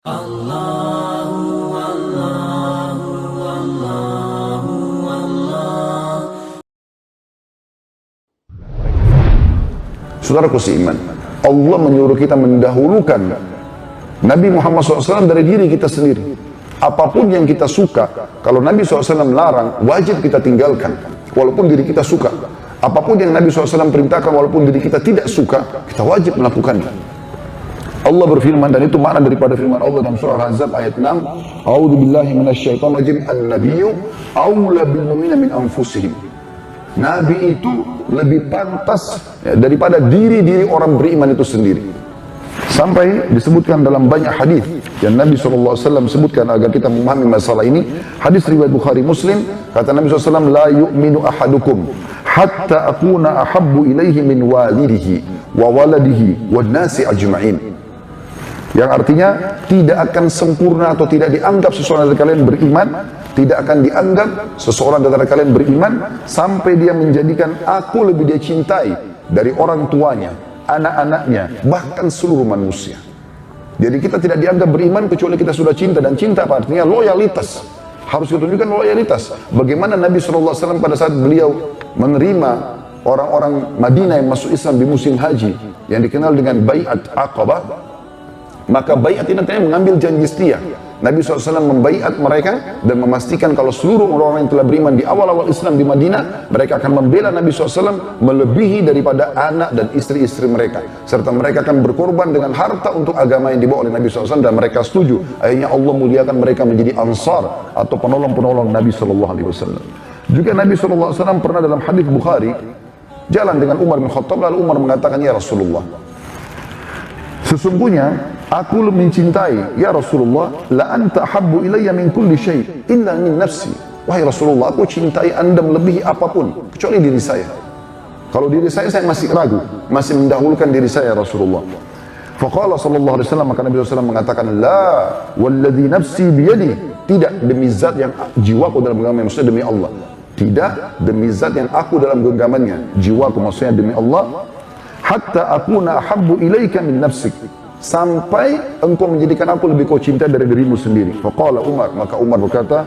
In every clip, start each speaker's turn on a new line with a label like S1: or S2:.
S1: Allahu Allahu Allahu Allah.
S2: Saudaraku seiman, Allah menyuruh kita mendahulukan Nabi Muhammad SAW dari diri kita sendiri. Apapun yang kita suka, kalau Nabi SAW larang, wajib kita tinggalkan, walaupun diri kita suka. Apapun yang Nabi SAW perintahkan, walaupun diri kita tidak suka, kita wajib melakukannya. Allah berfirman, dan itu makna daripada firman Allah dalam surah Al-Ahzab ayat 6, A'udzu billahi minasyaitonir rajim, an-nabiyyu aula bil mu'minina min anfusihim. Nabi itu lebih pantas daripada diri-diri orang beriman itu sendiri. Sampai disebutkan dalam banyak hadis yang Nabi SAW sebutkan agar kita memahami masalah ini. Hadis riwayat Bukhari Muslim, kata Nabi SAW, la yu'minu ahadukum hatta akuna ahabbu ilaihi min walidihi wa waladihi wa nasi ajma'in. Yang artinya tidak akan sempurna atau tidak dianggap seseorang dari kalian beriman, tidak akan dianggap seseorang dari kalian beriman sampai dia menjadikan aku lebih dia cintai dari orang tuanya, anak-anaknya, bahkan seluruh manusia. Jadi kita tidak dianggap beriman kecuali kita sudah cinta. Dan cinta apa artinya? Loyalitas. Harus kita tunjukkan loyalitas. Bagaimana Nabi SAW pada saat beliau menerima orang-orang Madinah yang masuk Islam di musim haji yang dikenal dengan Bai'at Aqabah, maka baiat ini artinya mengambil janji setia. Nabi SAW membaiat mereka dan memastikan kalau seluruh orang-orang yang telah beriman di awal-awal Islam di Madinah, mereka akan membela Nabi SAW melebihi daripada anak dan istri-istri mereka. Serta mereka akan berkorban dengan harta untuk agama yang dibawa oleh Nabi SAW, dan mereka setuju. Akhirnya Allah muliakan mereka menjadi ansar atau penolong-penolong Nabi SAW. Juga Nabi SAW pernah dalam hadis Bukhari jalan dengan Umar bin Khattab, lalu Umar mengatakan, ya Rasulullah, sesungguhnya aku lebih mencintai, ya Rasulullah, la anta habbu ilayya min kulli syai' illa min nafsi. Wahai Rasulullah, aku cintai anda melebihi apapun kecuali diri saya. Kalau diri saya masih ragu, masih mendahulukan diri saya, Rasulullah. Faqala sallallahu alaihi wasallam, maka Nabi SAW mengatakan, la walladhi nafsi biyadi, tidak, demi zat yang jiwaku dalam genggamannya, maksudnya demi Allah. Tidak, demi zat yang aku dalam genggamannya, jiwaku maksudnya demi Allah. Hatta akuna ahabbu ilaika min nafsik, sampai engkau menjadikan aku lebih kau cinta dari dirimu sendiri. Faqala Umar, maka Umar berkata,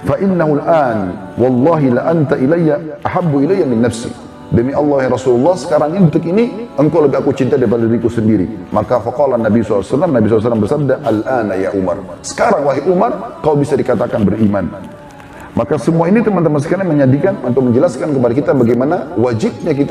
S2: fa innahu al-an wallahi la anta ilayya ahabbu ilayya min nafsi. Demi Allah ya Rasulullah, sekarang ini detik ini engkau lebih aku cinta daripada diriku sendiri. Maka faqala Nabi SAW, Nabi SAW bersabda, al-ana ya Umar, sekarang wahai Umar, kau bisa dikatakan beriman. Maka semua ini teman-teman sekalian menjadikan untuk menjelaskan kepada kita bagaimana wajibnya kita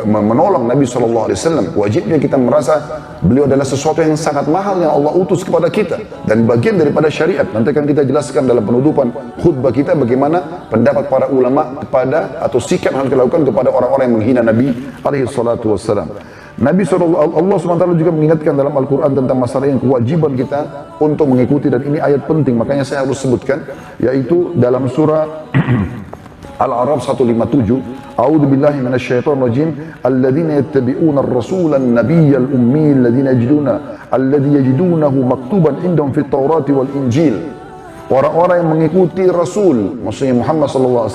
S2: menolong Nabi SAW. Wajibnya kita merasa beliau adalah sesuatu yang sangat mahal yang Allah utus kepada kita dan bagian daripada syariat. Nanti akan kita jelaskan dalam penutupan khutbah kita bagaimana pendapat para ulama kepada atau sikap yang harus dilakukan kepada orang-orang yang menghina Nabi SAW. Nabi SAW, Allah SWT juga mengingatkan dalam Al-Quran tentang masalah yang kewajiban kita untuk mengikuti, dan ini ayat penting, makanya saya harus sebutkan, yaitu dalam surah Al-A'raf 157, A'udzu billahi minasyaitonir rajim, alladzina yattabi'una ar-rasula an-nabiyyal ummi alladzi yajidunahu maktuban indahum fit Taurati wal Injil. Orang-orang yang mengikuti Rasul, maksudnya Muhammad SAW,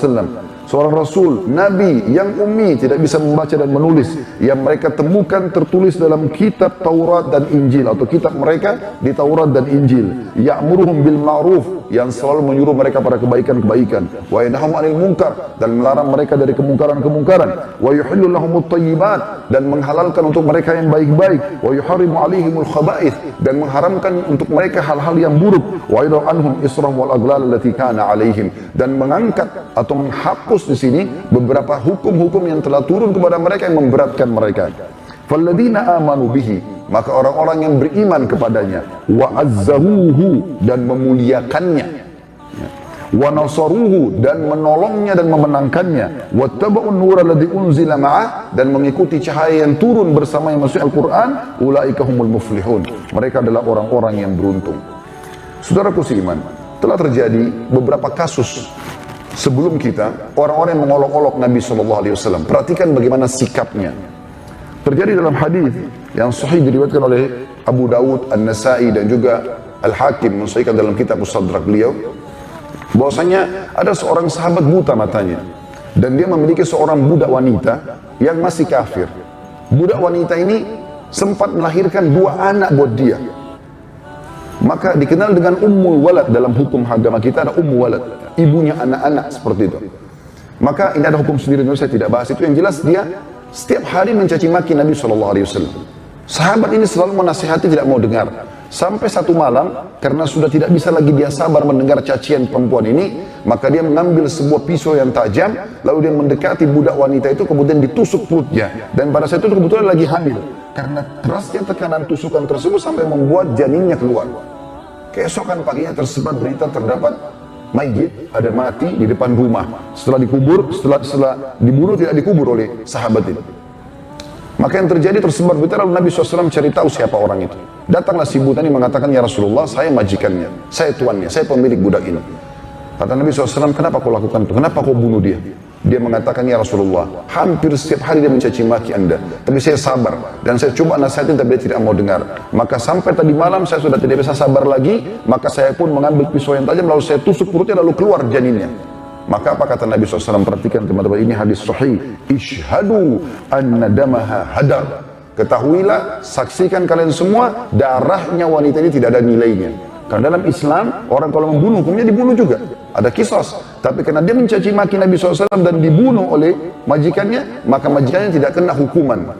S2: seorang Rasul, Nabi yang ummi, tidak bisa membaca dan menulis, yang mereka temukan tertulis dalam kitab Taurat dan Injil, atau kitab mereka di Taurat dan Injil. Ya'muruhum bil ma'ruf, yang selalu menyuruh mereka pada kebaikan-kebaikan. Wa yanhahum 'anil munkar, dan melarang mereka dari kemungkaran-kemungkaran. Wa yuhillu lahumut thayyibat, dan menghalalkan untuk mereka yang baik-baik. Wa yuharrimu 'alaihimul khaba'ith, dan mengharamkan untuk mereka hal-hal yang buruk. Wa yadau anhum israhum wal aghlal allati kana 'alaihim, dan mengangkat atau menghapus di sini beberapa hukum-hukum yang telah turun kepada mereka yang memberatkan mereka. Falladzina amanu bihi, maka orang-orang yang beriman kepadanya, wa azzaruhu, dan memuliakannya, wa nasaruhu, dan menolongnya dan memenangkannya, wattaba'un nura alladzi unzila ma'ah, dan mengikuti cahaya yang turun bersama yang maksud Al-Quran, ulaika humul muflihun, mereka adalah orang-orang yang beruntung. Saudaraku seiman, telah terjadi beberapa kasus sebelum kita, orang-orang yang mengolok-olok Nabi SAW. Perhatikan bagaimana sikapnya. Terjadi dalam hadis yang sahih diriwayatkan oleh Abu Dawud, An-Nasai, dan juga Al-Hakim mensahihkan dalam kitab Mustadrak beliau, bahwasanya ada seorang sahabat buta matanya, dan dia memiliki seorang budak wanita yang masih kafir. Budak wanita ini sempat melahirkan 2 anak buat dia. Maka dikenal dengan ummul walad. Dalam hukum agama kita ada ummul walad, ibunya anak-anak, seperti itu. Maka ini ada hukum sendiri, saya tidak bahas itu. Yang jelas dia setiap hari mencaci maki Nabi SAW. Sahabat ini selalu menasihati, tidak mau dengar. Sampai satu malam, karena sudah tidak bisa lagi dia sabar mendengar cacian perempuan ini, maka dia mengambil sebuah pisau yang tajam, lalu dia mendekati budak wanita itu, kemudian ditusuk perutnya. Dan pada saat itu kebetulan lagi hamil. Karena kerasnya tekanan tusukan tersebut sampai membuat janinnya keluar. Keesokan paginya tersebar berita terdapat mayit, ada mati di depan rumah. Setelah dikubur, setelah dibunuh tidak dikubur oleh sahabat itu. Maka yang terjadi tersebar berita, lalu Nabi SAW cari tahu siapa orang itu. Datanglah si buta ini mengatakan, ya Rasulullah, saya majikannya, saya tuannya, saya pemilik budak ini. Kata Nabi SAW, kenapa kau lakukan itu? Kenapa kau bunuh dia? Dia mengatakan, ya Rasulullah, hampir setiap hari dia mencaci maki Anda, tapi saya sabar dan saya coba nasihatin tapi dia tidak mau dengar. Maka sampai tadi malam saya sudah tidak bisa sabar lagi, maka saya pun mengambil pisau yang tajam lalu saya tusuk perutnya lalu keluar janinnya. Maka apa kata Nabi SAW? Perhatikan teman-teman, ini hadis sahih. Ishhadu anna damaha hadar. Ketahuilah, saksikan kalian semua, darahnya wanita ini tidak ada nilainya. Karena dalam Islam, orang kalau membunuh, hukumnya dibunuh juga. Ada kisos. Tapi karena dia mencaci maki Nabi SAW dan dibunuh oleh majikannya, maka majikannya tidak kena hukuman.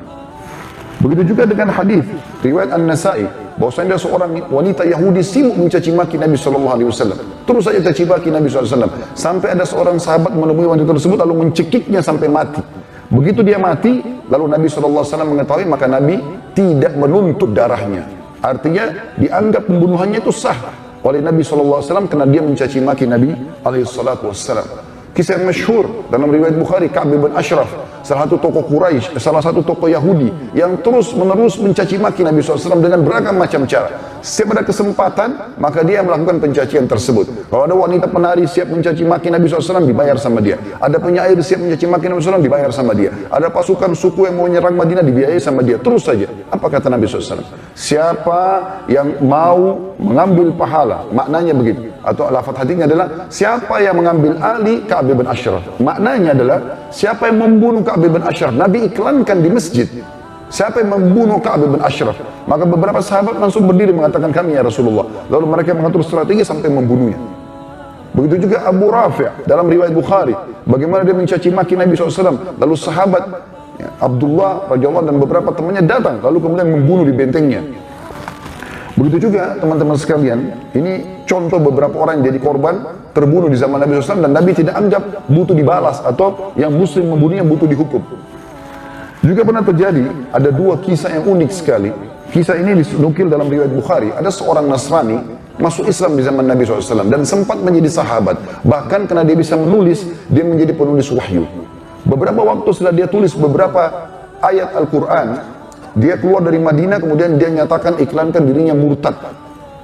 S2: Begitu juga dengan hadis riwayat An-Nasai, bahwasanya seorang wanita Yahudi sibuk mencaci maki Nabi SAW. Terus saja caci maki Nabi SAW. Sampai ada seorang sahabat menemui wanita tersebut lalu mencekiknya sampai mati. Begitu dia mati, lalu Nabi SAW mengetahui, maka Nabi tidak menuntut darahnya. Artinya dianggap pembunuhannya itu sah oleh Nabi SAW karena dia mencaci maki Nabi SAW. Kisah yang masyhur dalam riwayat Bukhari, Ka'b bin Ashraf, salah satu tokoh Quraisy, salah satu tokoh Yahudi yang terus menerus mencaci maki Nabi SAW dengan beragam macam cara. Setiap ada kesempatan, maka dia melakukan pencacian tersebut. Kalau ada wanita penari siap mencaci maki Nabi SAW, dibayar sama dia. Ada penyair siap mencaci maki Nabi SAW, dibayar sama dia. Ada pasukan suku yang mau menyerang Madinah, dibiayai sama dia. Terus saja. Apa kata Nabi SAW? Siapa yang mau mengambil pahala, maknanya begitu. Atau lafaz hadisnya adalah, siapa yang mengambil alih Ka'b bin Ashraf. Maknanya adalah, siapa yang membunuh Ka'b bin Ashraf. Nabi iklankan di masjid. Siapa yang membunuh Ka'b bin Ashraf? Maka beberapa sahabat langsung berdiri mengatakan, kami ya Rasulullah. Lalu mereka mengatur strategi sampai membunuhnya. Begitu juga Abu Rafi' dalam riwayat Bukhari, bagaimana dia mencaci maki Nabi SAW. Lalu sahabat Abdullah radhiyallahu dan beberapa temannya datang, lalu kemudian membunuh di bentengnya. Begitu juga teman-teman sekalian, ini contoh beberapa orang yang jadi korban terbunuh di zaman Nabi SAW dan Nabi tidak anggap butuh dibalas atau yang muslim membunuhnya butuh dihukum. Juga pernah terjadi, ada dua kisah yang unik sekali. Kisah ini dinukil dalam riwayat Bukhari. Ada seorang Nasrani masuk Islam di zaman Nabi SAW dan sempat menjadi sahabat. Bahkan karena dia bisa menulis, dia menjadi penulis wahyu. Beberapa waktu setelah dia tulis beberapa ayat Al-Quran, dia keluar dari Madinah, kemudian dia nyatakan, iklankan dirinya murtad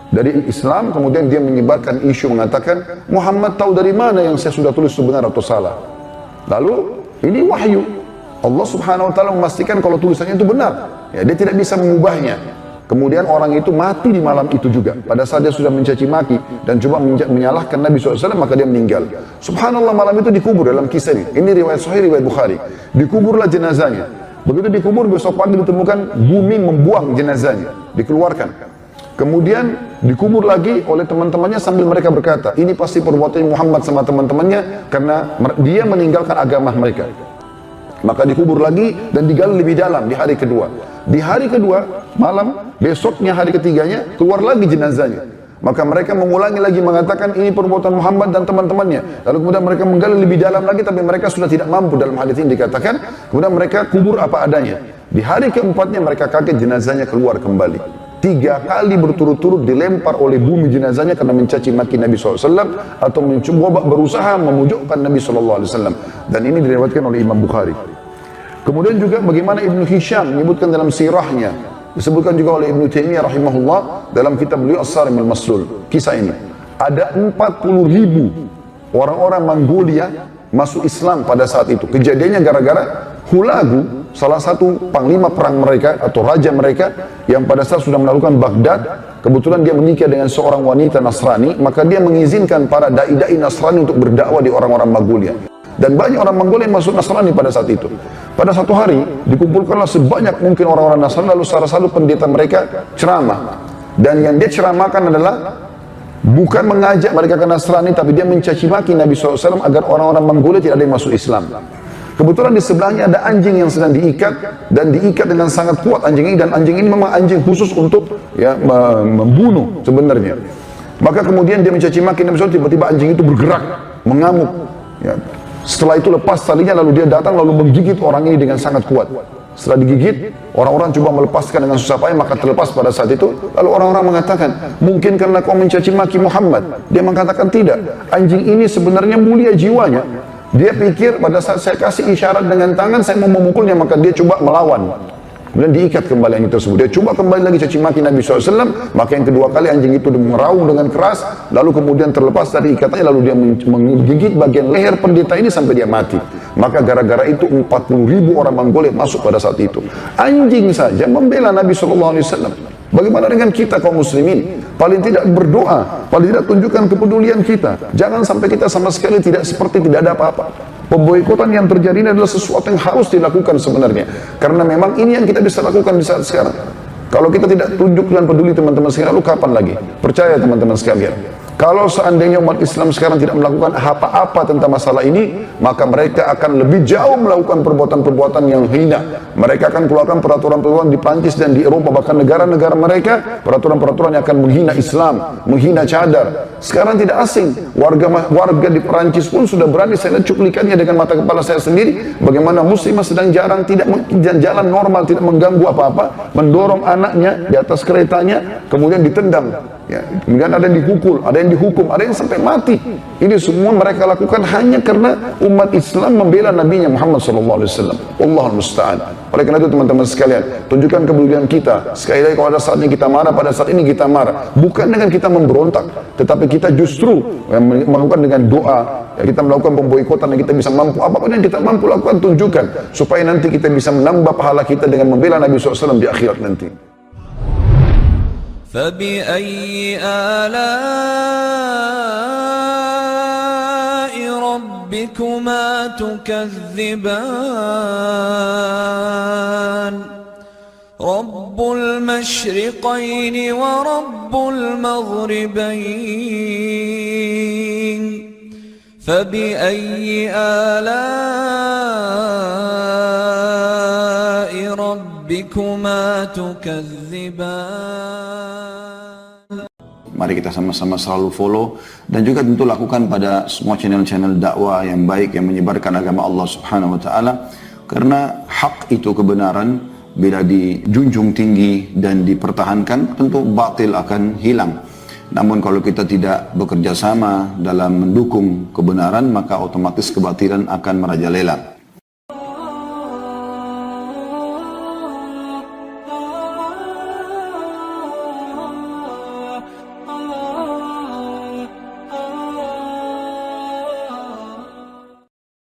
S2: dari Islam, kemudian dia menyebarkan isu mengatakan, Muhammad tahu dari mana yang saya sudah tulis itu benar atau salah. Lalu ini wahyu. Allah Subhanahu wa taala memastikan kalau tulisannya itu benar. Ya, dia tidak bisa mengubahnya. Kemudian orang itu mati di malam itu juga. Pada saat dia sudah mencaci maki dan coba menyalahkan Nabi SAW, maka dia meninggal. Subhanallah, malam itu dikubur dalam kisah ini. Ini riwayat sahih, riwayat Bukhari. Dikuburlah jenazahnya. Begitu dikubur, besok pagi ditemukan bumi membuang jenazahnya. Dikeluarkan. Kemudian dikubur lagi oleh teman-temannya sambil mereka berkata, ini pasti perbuatan Muhammad sama teman-temannya karena dia meninggalkan agama mereka. Maka dikubur lagi dan digali lebih dalam di hari kedua. Di hari kedua malam, besoknya hari ketiganya keluar lagi jenazahnya. Maka mereka mengulangi lagi mengatakan ini perbuatan Muhammad dan teman-temannya. Lalu kemudian mereka menggali lebih dalam lagi, tapi mereka sudah tidak mampu. Dalam hadis ini dikatakan, kemudian mereka kubur apa adanya. Di hari keempatnya mereka kaget jenazahnya keluar kembali. 3 kali berturut-turut dilempar oleh bumi jenazahnya karena mencaci maki Nabi SAW atau mencoba berusaha memojokkan Nabi SAW. Dan ini diriwayatkan oleh Imam Bukhari. Kemudian juga bagaimana Ibnu Hisham menyebutkan dalam sirahnya, disebutkan juga oleh Ibnu Taimiyah rahimahullah dalam kitab beliau As-Sarimul Maslul. Kisah ini ada 40.000 orang-orang Mongolia masuk Islam pada saat itu. Kejadiannya gara-gara Hulagu, salah satu panglima perang mereka atau raja mereka yang pada saat sudah menaklukkan Baghdad, kebetulan dia menikah dengan seorang wanita Nasrani, maka dia mengizinkan para dai-dai Nasrani untuk berdakwah di orang-orang Mongolia. Dan banyak orang Mongolia yang masuk Nasrani pada saat itu. Pada satu hari dikumpulkanlah sebanyak mungkin orang-orang Nasrani, lalu salah satu pendeta mereka ceramah. Dan yang dia ceramahkan adalah bukan mengajak mereka ke Nasrani, tapi dia mencaci maki Nabi SAW agar orang-orang Mongolia tidak ada yang masuk Islam. Kebetulan di sebelahnya ada anjing yang sedang diikat, dan diikat dengan sangat kuat anjing ini, dan anjing ini memang anjing khusus untuk ya membunuh sebenarnya. Maka kemudian dia mencaci maki Nabi SAW, tiba-tiba anjing itu bergerak, mengamuk. Ya. Setelah itu lepas talinya, lalu dia datang lalu menggigit orang ini dengan sangat kuat. Setelah digigit, orang-orang coba melepaskan dengan susah payah, maka terlepas pada saat itu. Lalu orang-orang mengatakan, mungkin karena kau mencaci maki Muhammad? Dia mengatakan tidak, anjing ini sebenarnya mulia jiwanya. Dia pikir pada saat saya kasih isyarat dengan tangan saya mau memukulnya, maka dia coba melawan. Kemudian diikat kembali anjing tersebut. Dia coba kembali lagi caci maki Nabi SAW, maka yang kedua kali anjing itu meraung dengan keras, lalu kemudian terlepas dari ikatannya, lalu dia menggigit bagian leher pendeta ini sampai dia mati. Maka gara-gara itu 40.000 orang Mongolia masuk pada saat itu. Anjing saja membela Nabi SAW. Bagaimana dengan kita kaum muslimin? Paling tidak berdoa, paling tidak tunjukkan kepedulian kita. Jangan sampai kita sama sekali tidak seperti tidak ada apa-apa. Pemboikotan yang terjadi ini adalah sesuatu yang harus dilakukan sebenarnya. Karena memang ini yang kita bisa lakukan di saat sekarang. Kalau kita tidak tunjuk dan peduli teman-teman sekalian, lalu kapan lagi? Percaya teman-teman sekalian. Kalau seandainya umat Islam sekarang tidak melakukan apa-apa tentang masalah ini, maka mereka akan lebih jauh melakukan perbuatan-perbuatan yang hina. Mereka akan keluarkan peraturan-peraturan di Prancis dan di Eropa, bahkan negara-negara mereka, peraturan-peraturan yang akan menghina Islam, menghina cadar. Sekarang tidak asing, warga di Prancis pun sudah berani, saya lihat cuplikannya dengan mata kepala saya sendiri, bagaimana muslimah sedang jarang, tidak jalan normal, tidak mengganggu apa-apa, mendorong anaknya di atas keretanya, kemudian ditendang. Ya, kemudian ada yang dipukul, ada yang dihukum, ada yang sampai mati. Ini semua mereka lakukan hanya karena umat Islam membela Nabi Muhammad SAW. Allahul Musta'an. Oleh karena itu teman-teman sekalian, tunjukkan kepedulian kita. Sekali lagi, kalau ada saatnya kita marah, pada saat ini kita marah. Bukan dengan kita memberontak, tetapi kita justru melakukan dengan doa. Ya, kita melakukan pemboikotan yang kita bisa mampu. Apapun yang kita mampu lakukan, tunjukkan. Supaya nanti kita bisa menambah pahala kita dengan membela Nabi SAW di akhirat nanti.
S1: فبأي آلاء ربكما تكذبان رب المشرقين ورب المغربين فبأي آلاء ربكما تكذبان.
S3: Mari kita sama-sama selalu follow dan juga tentu lakukan pada semua channel-channel dakwah yang baik yang menyebarkan agama Allah Subhanahu wa taala, karena hak itu kebenaran bila dijunjung tinggi dan dipertahankan tentu batil akan hilang. Namun kalau kita tidak bekerja sama dalam mendukung kebenaran, maka otomatis kebatilan akan merajalela.